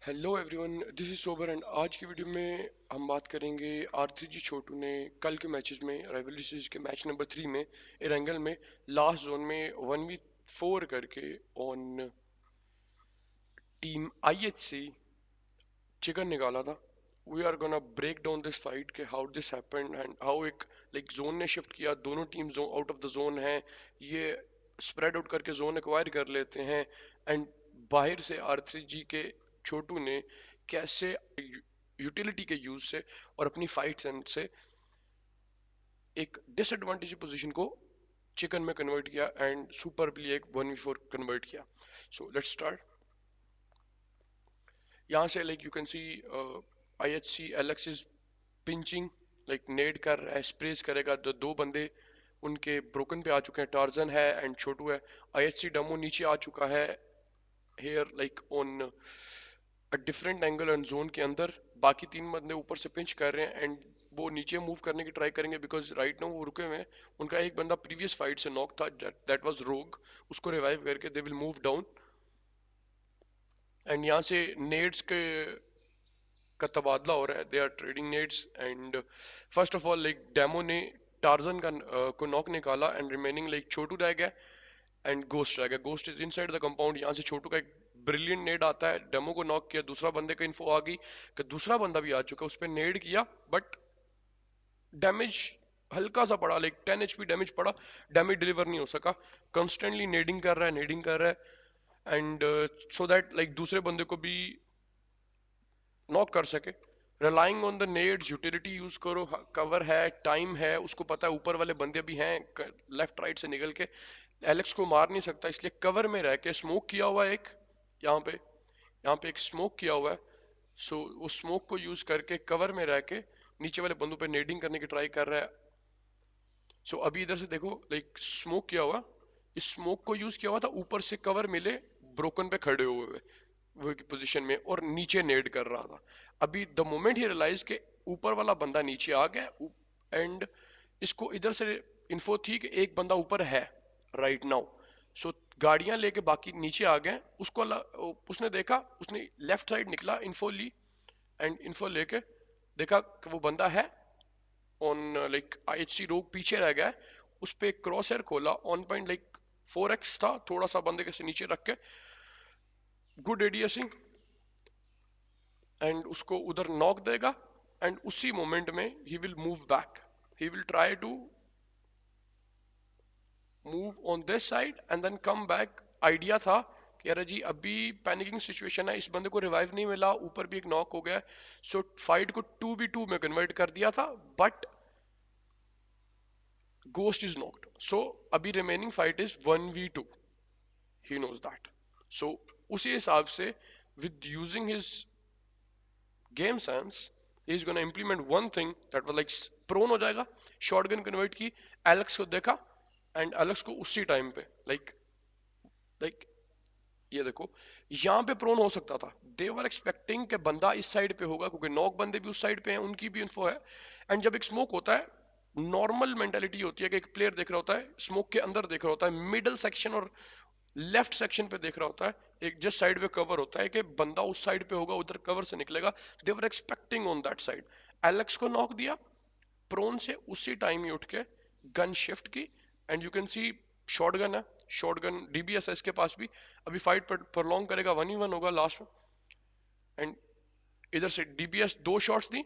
Hello everyone, this is sober and आज की video में हम बात करेंगे R3G छोटू ने कल के मैचेस में राइवलरी सीरीज के मैच नंबर 3 में एरेंगल में लास्ट जोन में 1v4 करके ऑन टीम IHC चिकन निकाला था। We are gonna break down this fight के how this happened and how एक जोन ने शिफ्ट किया, दोनों team zone out of the zone है, ये स्प्रेड आउट करके जोन एक्वायर कर लेते हैं एंड बाहर से R3G के छोटू ने कैसे यूटिलिटी के यूज से और अपनी फाइट सेंस से एक डिसएडवांटेज पोजीशन को चिकन में कन्वर्ट किया एंड सुपरबली एक 1v4 कन्वर्ट किया। So let's start. यहाँ से you can see IHC Alex is pinching, nade कर रहा है, स्प्रेस करेगा। तो दो बंदे उनके ब्रोकन पे आ चुके हैं, टार्जन है एंड छोटू है। IHC डमो नीचे आ चुका है here on a different angle and zone के अंदर। बाकी तीन बंदे ऊपर से पिंच कर रहे हैं एंड वो नीचे मूव करने की ट्राई करेंगे बिकॉज राइट नाउ वो रुके हुए हैं। उनका एक बंदा प्रीवियस फाइट से नॉक था, दैट वाज रोग, उसको रिवाइव करके they will move down. And यहाँ से नेड्स के का तबादला हो रहा है, they are trading nades and first of all Demo ने टार्जन का को नॉक निकाला एंड रिमेनिंग छोटू रह गया एंड गोस्ट रह गया। Ghost is inside the compound. यहाँ से छोटू का एक ब्रिलियंट नेड आता है, डेमो को नॉक किया, दूसरा बंदे का इन्फो आ गई कि दूसरा बंदा भी आ चुका, उस पर नेड किया बट डैमेज हल्का सा पड़ा, 10 HP डैमेज पड़ा, डैमेज डिलीवर नहीं हो सका। कॉन्स्टेंटली नेडिंग कर रहा है, नेडिंग कर रहा है एंड सो दैट दूसरे बंदे को भी नॉक कर सके। Relying on the nades, utility use करो, कवर है, टाइम है, उसको पता है ऊपर वाले बंदे भी हैं लेफ्ट राइट से निकल के, एलेक्स को मार नहीं सकता, इसलिए कवर में रह के स्मोक किया हुआ है एक, यहाँ पे एक स्मोक किया हुआ है। सो उस स्मोक को यूज करके कवर में रह के नीचे वाले बंदों पे नेडिंग करने की ट्राई कर रहा है। सो अभी इधर से देखो, स्मोक किया हुआ, इस स्मोक को यूज किया हुआ था, ऊपर से कवर मिले, ब्रोकन पे खड़े हुए वो पोजीशन में और नीचे नेड कर रहा था। अभी द मोमेंट ही रियलाइज के ऊपर वाला बंदा नीचे आ गया एंड इसको इधर से इन्फो थी कि एक बंदा ऊपर है राइट नाउ। सो गाड़ियां लेके बाकी नीचे आ गए, उसने देखा, उसने लेफ्ट साइड निकला, इन्फो ली एंड इन्फो लेके देखा कि वो बंदा है ऑन IHC रोग पीछे रह गया है। उस पे क्रॉस एयर खोला ऑन पॉइंट 4x था, थोड़ा सा बंदे के से नीचे रख के गुड एडीएसिंग एंड उसको उधर नॉक देगा एंड उसी मोमेंट में he will move back, he will try to move on this side and then come back. Idea था कि अरे जी अभी पैनिकिंग सिचुएशन है, इस बंदे को रिवाइव नहीं मिला, ऊपर भी एक नॉक हो गया, सो फाइट को 2v2 में कन्वर्ट कर दिया था but Ghost is knocked. So अभी remaining fight is 1v2. He knows that. So उसी हिसाब से with using his game sense he is gonna implement one thing that was prone हो जाएगा। शॉटगन कन्वर्ट की, एलेक्स को देखा एंड एलेक्स को उसी टाइम पे लाइक ये देखो, यहाँ पे प्रोन हो सकता था। दे वर एक्सपेक्टिंग कि बंदा इस साइड पे होगा क्योंकि नॉक बंदे भी उस साइड पे हैं, उनकी भी इन्फो है। एंड जब एक स्मोक होता है, नॉर्मल मेंटेलिटी होती है कि एक प्लेयर देख रहा होता है, स्मोक के अंदर देख रहा होता है, मिडल सेक्शन और लेफ्ट सेक्शन पे देख रहा होता है, एक जस्ट साइड पे कवर होता है कि बंदा उस साइड पे होगा, उधर कवर से निकलेगा। They were expecting on that side. Alex को नॉक दिया, प्रोन से उसी टाइम ही उठ के गन शिफ्ट की and you can see shotgun है, शॉटगन DBS है इसके पास भी। अभी फाइट पर प्रलॉन्ग करेगा, 1v1 होगा लास्ट में एंड इधर से DBS दो शॉट्स दी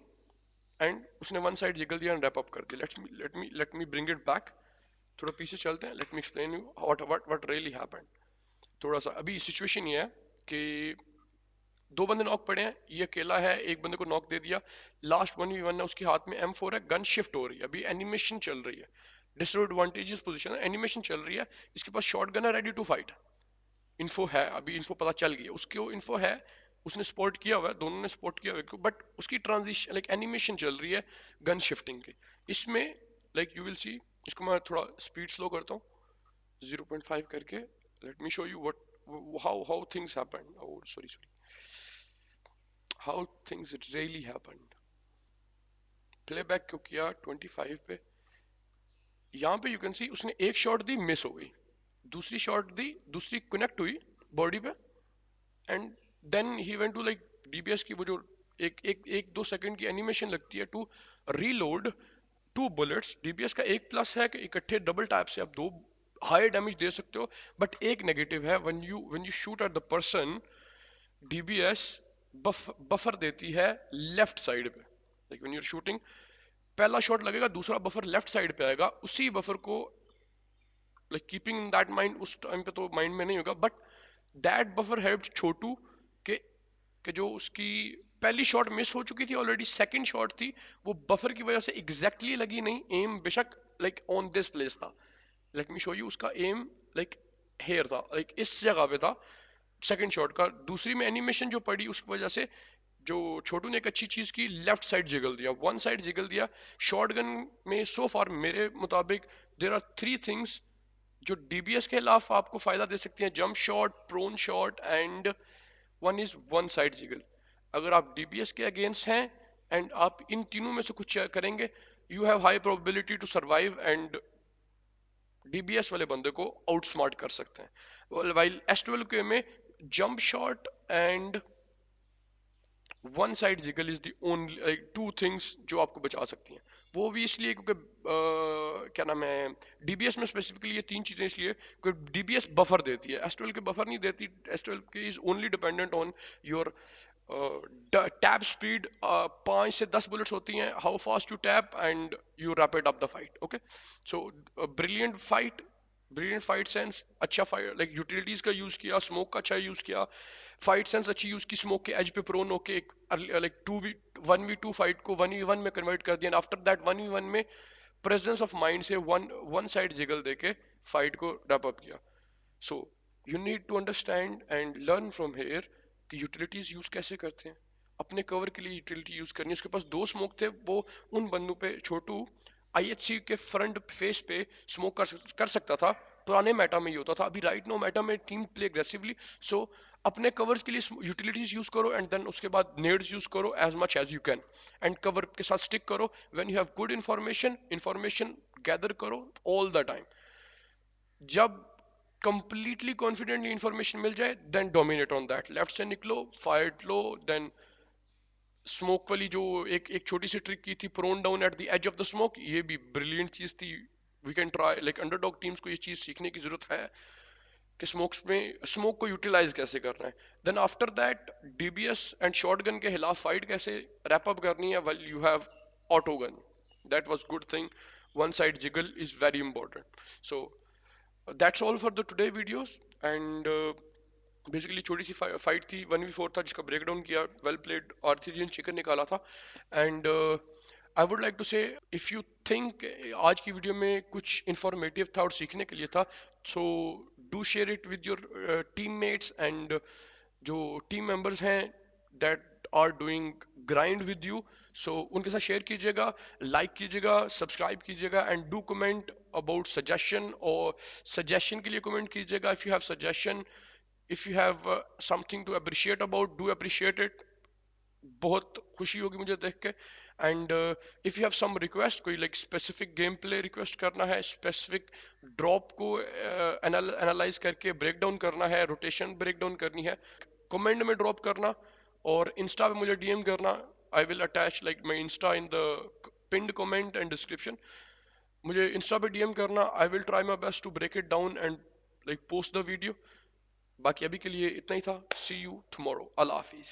एंड उसने वन साइड जिगल दिया एंड रैप अप कर दिया। Let me bring it back, थोड़ा पीछे चलते हैं, let me explain you what really happened. थोड़ा सा अभी सिचुएशन ये है कि दो बंदे नॉक पड़े हैं, ये अकेला है, एक बंदे को नॉक दे दिया, लास्ट 1v1 है, उसके हाथ में M4 है, गन शिफ्ट हो रही है, अभी एनिमेशन चल रही है, डिसएडवांटेजेस पोजीशन है, एनिमेशन चल रही है, इसके पास शॉट गन है, रेडी टू फाइट। इन्फो है, अभी इन्फो पता चल गई है उसको, इन्फो है, उसने स्पॉट किया हुआ है, दोनों ने स्पॉट किया हुआ है, बट उसकी ट्रांजिशन एनिमेशन चल रही है गन शिफ्टिंग की। इसमें यू विल सी, इसको मैं थोड़ा स्पीड स्लो करता हूँ 0.5 करके, let me show you what how things happen. Sorry sorry, how things it really happened. Playback को किया 25 पे, यहाँ पे यू कैन सी उसने एक शॉट दी, मिस हो गई, दूसरी शॉट दी, दूसरी कनेक्ट हुई बॉडी पे and then he went to DBS की वो जो एक 2 सेकंड की एनिमेशन लगती है टू रीलोड 2 बुलेट्स। डीबीएस का एक प्लस है कि इकट्ठे डबल टैप से आप 2 हाई डैमेज दे सकते हो, बट एक नेगेटिव है, when you shoot at the person, DBS buffer देती है लेफ्ट साइड पे। लाइक व्हेन यूर शूटिंग, पहला शॉट लगेगा, दूसरा बफर लेफ्ट साइड पे आएगा, उसी बफर को like keeping in that mind, उस टाइम पे तो माइंड में नहीं होगा, बट दैट बफर हेल्प्ड छोटू के जो उसकी पहली शॉट मिस हो चुकी थी ऑलरेडी, सेकंड शॉट थी, वो बफर की वजह से एग्जैक्टली exactly लगी नहीं, एम बेशक लाइक ऑन दिस प्लेस था, लेट मी शो यू, उसका एम लाइक हेयर था, लाइक इस जगह पे था सेकंड शॉट का। दूसरी में एनिमेशन जो पड़ी उसकी वजह से जो छोटू ने एक अच्छी चीज की, लेफ्ट साइड जिगल दिया, वन साइड जिगल दिया। शॉटगन में सो फार मेरे मुताबिक देर आर 3 थिंग्स जो डीबीएस के खिलाफ आपको फायदा दे सकती हैं, jump shot, prone shot and one is one side jiggle. अगर आप डीबीएस के अगेंस्ट हैं एंड आप इन तीनों में से कुछ करेंगे, you have high probability to survive and DBS वाले बंदे को आउटस्मार्ट कर सकते हैं। वाइल S12 के में jump shot and one side jiggle is the only 2 things जो आपको बचा सकती हैं। वो भी इसलिए क्योंकि क्या नाम है, डीबीएस में स्पेसिफिकली ये 3 चीजें इसलिए क्योंकि डीबीएस बफर देती है, S12 के बफर नहीं देती। S12 के is only dependent on your tap speed. 5 से 10 बुलेट्स होती हैं, how fast you tap and you wrap it up the fight. Okay, so brilliant fight, brilliant fight sense, अच्छा फाइट, लाइक यूटिलिटीज का use किया, smoke का अच्छा use किया, fight sense अच्छी यूज की, स्मोक के एज पे प्रोन होके लाइक 1v2 फाइट को 1v1 में कन्वर्ट कर दिया, आफ्टर दैट 1v1 में प्रेजेंस ऑफ माइंड से वन साइड जिगल देके फाइट को रैप अप किया। So you need to understand and learn from here कि यूटिलिटीज यूज कैसे करते हैं। अपने कवर के लिए यूटिलिटी यूज करनी है। उसके पास 2 स्मोक थे, वो उन बंदों पे छोटू आईएचसी के फ्रंट फेस पे स्मोक कर सकता था, पुराने मेटा में ही होता था। अभी राइट नो मेटा में टीम प्ले एग्रेसिवली, सो अपने कवर्स के लिए यूटिलिटीज यूज करो एंड देन उसके बाद नेड्स यूज करो as much as you can, and cover के साथ स्टिक करो। When you have good information gather करो ऑल द टाइम। जब कंप्लीटली कॉन्फिडेंटली इंफॉर्मेशन मिल जाए then dominate on that, left से निकलो, फाइट लो, देन स्मोक वाली जो एक छोटी सी ट्रिक की थी, prone down at the edge of the smoke, ये भी ब्रिलियंट चीज थी। We can try, like underdog teams को ये चीज सीखने की जरूरत है कि स्मोक्स में स्मोक को यूटिलाइज कैसे करना है। Then after that DBS and shotgun के खिलाफ फाइट कैसे रैप अप करनी है while you have auto gun, that was good thing. One side jiggle is very important. So that's all for the today videos and basically छोटी सी fight थी, 1v4 था जिसका ब्रेक डाउन किया, well played, आर्थिजियन chicken निकाला था। And I would like to say, if you think आज की वीडियो में कुछ इंफॉर्मेटिव था और सीखने के लिए था, so do share it with your teammates and जो टीम मेंबर्स हैं that are doing grind with you, so उनके साथ शेयर कीजिएगा, लाइक कीजिएगा, सब्सक्राइब कीजिएगा and do comment about suggestion, और सजेशन के लिए कमेंट कीजिएगा। If you have suggestion, if you have something to appreciate about, do appreciate it, बहुत खुशी होगी मुझे देख के। And if you have some request, कोई like specific game play request करना है, स्पेसिफिक ड्रॉप को एनालाइज करके ब्रेक डाउन करना है, रोटेशन ब्रेक डाउन करनी है, कमेंट में ड्रॉप करना और इंस्टा पे मुझे डीएम करना। I will attach like my insta in the pinned comment and description. मुझे इंस्टा पे डीएम करना, I will try my best to break it down and like post the video. बाकी अभी के लिए इतना ही था। सी यू टुमारो, अल्लाह हाफिज।